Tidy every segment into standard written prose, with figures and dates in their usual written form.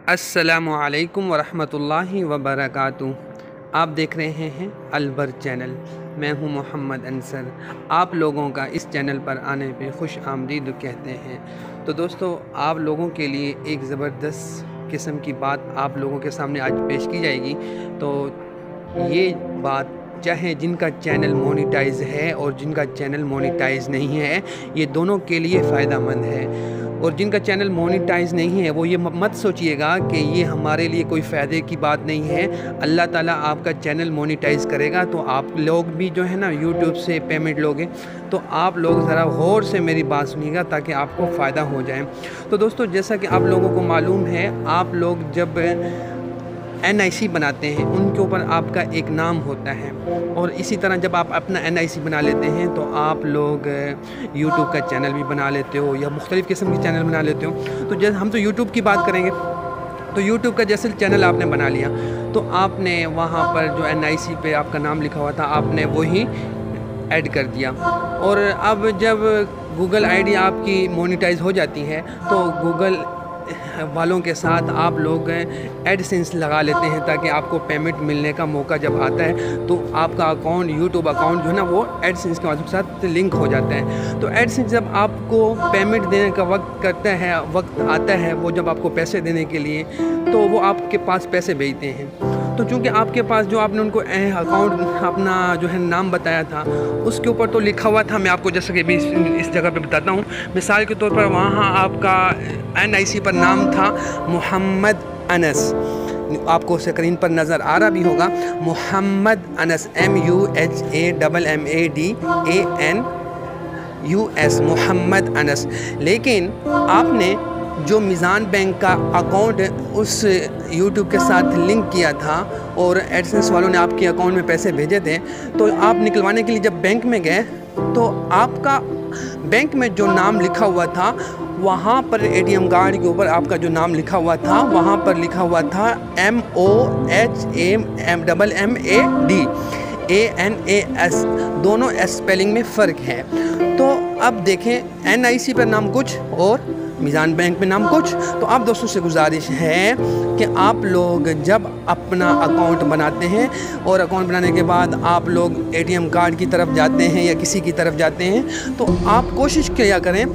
अस्सलामु अलैकुम वरहमतुल्लाहि वबरकातुहू। आप देख रहे हैं अलबर चैनल। मैं हूं मोहम्मद अंसर। आप लोगों का इस चैनल पर आने पे खुश आमदीद कहते हैं। तो दोस्तों, आप लोगों के लिए एक ज़बरदस्त किस्म की बात आप लोगों के सामने आज पेश की जाएगी। तो ये बात चाहे जिनका चैनल मोनेटाइज है और जिनका चैनल मोनेटाइज नहीं है, ये दोनों के लिए फ़ायदेमंद है। और जिनका चैनल मोनेटाइज नहीं है वो ये मत सोचिएगा कि ये हमारे लिए कोई फ़ायदे की बात नहीं है। अल्लाह ताला आपका चैनल मोनेटाइज करेगा तो आप लोग भी जो है ना यूट्यूब से पेमेंट लोगे। तो आप लोग ज़रा गौर से मेरी बात सुनिएगा ताकि आपको फ़ायदा हो जाए। तो दोस्तों, जैसा कि आप लोगों को मालूम है, आप लोग जब NIC बनाते हैं उनके ऊपर आपका एक नाम होता है, और इसी तरह जब आप अपना NIC बना लेते हैं तो आप लोग YouTube का चैनल भी बना लेते हो या मुख्तलिफ़ किस्म के चैनल बना लेते हो। तो जैसे हम तो YouTube की बात करेंगे, तो YouTube का जैसे चैनल आपने बना लिया तो आपने वहाँ पर जो NIC पे आपका नाम लिखा हुआ था आपने वही ऐड कर दिया। और अब जब गूगल ID आपकी मोनेटाइज हो जाती है तो गूगल वालों के साथ आप लोग एडसेंस लगा लेते हैं ताकि आपको पेमेंट मिलने का मौका जब आता है तो आपका अकाउंट, यूट्यूब अकाउंट जो है ना, वो एडसेंस के साथ लिंक हो जाता है। तो एडसेंस जब आपको पेमेंट देने का वक्त आता है, वो जब आपको पैसे देने के लिए, तो वो आपके पास पैसे भेजते हैं। तो चूँकि आपके पास जो आपने उनको अकाउंट अपना जो है नाम बताया था उसके ऊपर तो लिखा हुआ था, मैं आपको जैसे कि भी इस जगह पे बताता हूँ। मिसाल के तौर पर वहाँ आपका NIC पर नाम था मोहम्मद अनस, आपको स्क्रीन पर नज़र आ रहा भी होगा, मोहम्मद अनस, MUHAMMADANUS, मोहम्मद अनस। लेकिन आपने जो मीज़ान बैंक का अकाउंट उस YouTube के साथ लिंक किया था और एडसेंस वालों ने आपके अकाउंट में पैसे भेजे थे, तो आप निकलवाने के लिए जब बैंक में गए तो आपका बैंक में जो नाम लिखा हुआ था वहाँ पर ATM कार्ड के ऊपर आपका जो नाम लिखा हुआ था वहाँ पर लिखा हुआ था MOHAMMADANAS, दोनों स्पेलिंग में फ़र्क है। तो अब देखें, NIC पर नाम कुछ और मीज़ान बैंक में नाम कुछ। तो आप दोस्तों से गुजारिश है कि आप लोग जब अपना अकाउंट बनाते हैं और अकाउंट बनाने के बाद आप लोग ATM कार्ड की तरफ जाते हैं या किसी की तरफ जाते हैं, तो आप कोशिश किया करें,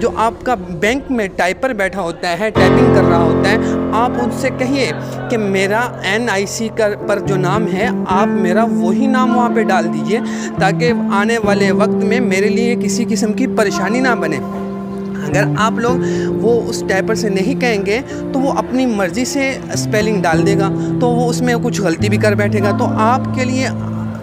जो आपका बैंक में टाइपर बैठा होता है, टाइपिंग कर रहा होता है, आप उनसे कहिए कि मेरा NIC पर जो नाम है आप मेरा वही नाम वहाँ पे डाल दीजिए ताकि आने वाले वक्त में मेरे लिए किसी किस्म की परेशानी ना बने। अगर आप लोग वो उस टाइपर से नहीं कहेंगे तो वो अपनी मर्ज़ी से स्पेलिंग डाल देगा, तो वो उसमें कुछ गलती भी कर बैठेगा, तो आपके लिए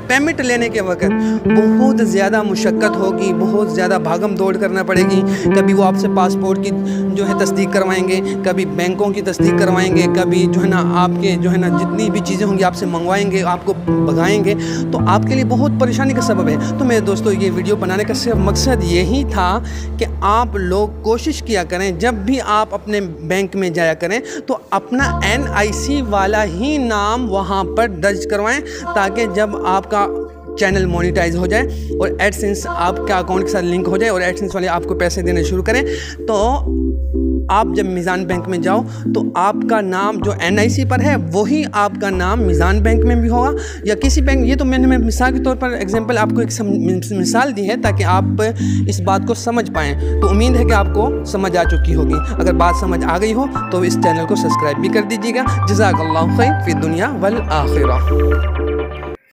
पेमेंट लेने के वक्त बहुत ज़्यादा मुशक्क़त होगी, बहुत ज़्यादा भागम दौड़ करना पड़ेगी। कभी वो आपसे पासपोर्ट की जो है तस्दीक करवाएंगे, कभी बैंकों की तस्दीक करवाएंगे, कभी जो है ना आपके जो है ना जितनी भी चीज़ें होंगी आपसे मंगवाएंगे, आपको भगाएंगे, तो आपके लिए बहुत परेशानी का सबब है। तो मेरे दोस्तों, ये वीडियो बनाने का सिर्फ मकसद यही था कि आप लोग कोशिश किया करें जब भी आप अपने बैंक में जाया करें तो अपना NIC वाला ही नाम वहाँ पर दर्ज करवाएँ ताकि जब आपका चैनल मोनेटाइज हो जाए और एडसेंस आपका अकाउंट के साथ लिंक हो जाए और एडसेंस वाले आपको पैसे देने शुरू करें, तो आप जब मीज़ान बैंक में जाओ तो आपका नाम जो NIC पर है वही आपका नाम मीज़ान बैंक में भी होगा या किसी बैंक। ये तो मैंने मिसाल के तौर पर एग्जांपल आपको एक मिसाल दी है ताकि आप इस बात को समझ पाएँ। तो उम्मीद है कि आपको समझ आ चुकी होगी। अगर बात समझ आ गई हो तो इस चैनल को सब्सक्राइब भी कर दीजिएगा। जज़ाकल्लाहु खैर फ़ी दुनिया वल आखिरह।